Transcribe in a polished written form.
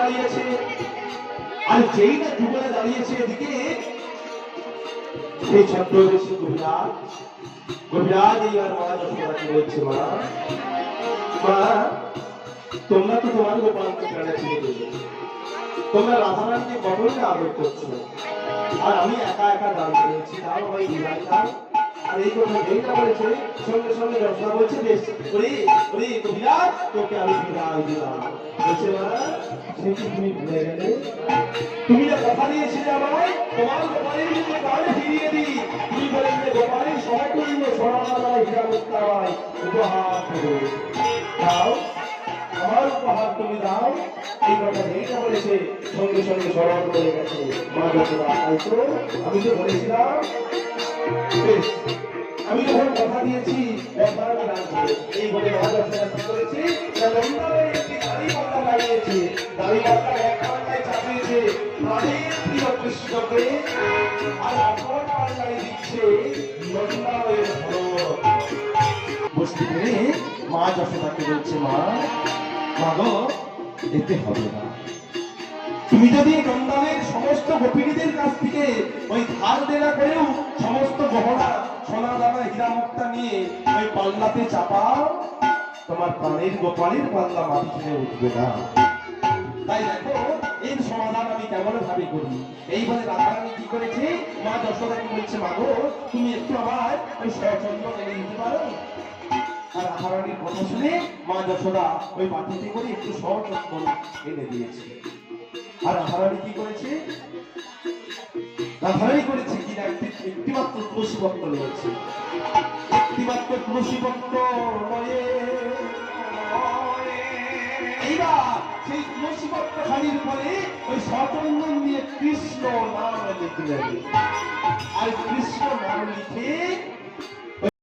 দাঁড়িয়েছে, আর যেই না যুগলে দাঁড়িয়েছে এদিকে সেই ছদ্মবেশী কবিরাজ, কবিরাজ এইবার মা যশোদাকে বলছে, মা মা তোমরা তো তোমার গোপালকে প্রাণে ছেড়ে দিলে, তোমরা রাধারানীকে কখনো আদর করছো, আর আমি একা একা দান করেছি, তাও ভাই বিরাট দাও। আর এই কথা যেই না বলেছে সঙ্গে সঙ্গে যশোদা বলছে, বেশ ওরে ওরে কবিরাজ তোকে আমি বিদায় দিলাম। বলছে মা সে কি তুমি ভুলে গেলে? তুমি না কথা দিয়েছিলে আমায় তোমার গোপালের দিকে প্রাণে ফিরিয়ে দিই, তুমি বলেন যে গোপালের সমতুল্য সোনাদানা হীরা মুক্তায় উপহার দেবে, দাও আমার উপহার তুমি দাও। এই কথা যেইটা বলেছে সঙ্গে সঙ্গে স্মরণ করে গেছে মা যশোদা। তাই তো আমি তো বলেছিলাম, বেশ আমি যখন কথা দিয়েছি একবার আমি দান করবো, এই বলে মা যশোদা কি করেছে, একটি দাড়ি পাল্লা লাগিয়েছে, দাড়ি পাল্লা এক পাল্লায় চাপিয়েছে প্রাণের প্রিয় কৃষ্ণকে, আর অপর পাল্লায় দিচ্ছে নন্দালয়ের ভরত। বুঝতে পেরে মা যশোদাকে বলছে, মা মাগো এতে হবে না, তুমি যদি নন্দালের সমস্ত গোপিনীদের কাছ থেকে ওই ধার দেনা করেও সমস্ত গহনা সোনা দানা হীরা মুক্তা নিয়ে ওই পাল্লাতে চাপাও, তোমার প্রাণের গোপালের পাল্লা মাটি ছেড়ে উঠবে না। তাই দেখো এর সমাধান আমি কেমন ভাবে করি। এই বলে রাধারানী কি করেছে, মা যশোদাকে বলছে, মাগো তুমি একটু আমার ওই সচন্দ্র এনে দিতে পারো। আর রাধারানীর কথা শুনে মা যশোদা ওই বাটিতে করে একটু সচন্দ্র এনে দিয়েছে। আর রাধারানী কি করেছে, রাধারানী করেছে কিনা একটিমাত্র তুলসী পত্র রয়েছে, একটিমাত্র তুলসী পত্র নয়ে। এইবার সেই তুলসী পত্র খালির পরে ওই সচন্দন দিয়ে কৃষ্ণ নাম লিখলেন, আর কৃষ্ণ নাম লিখে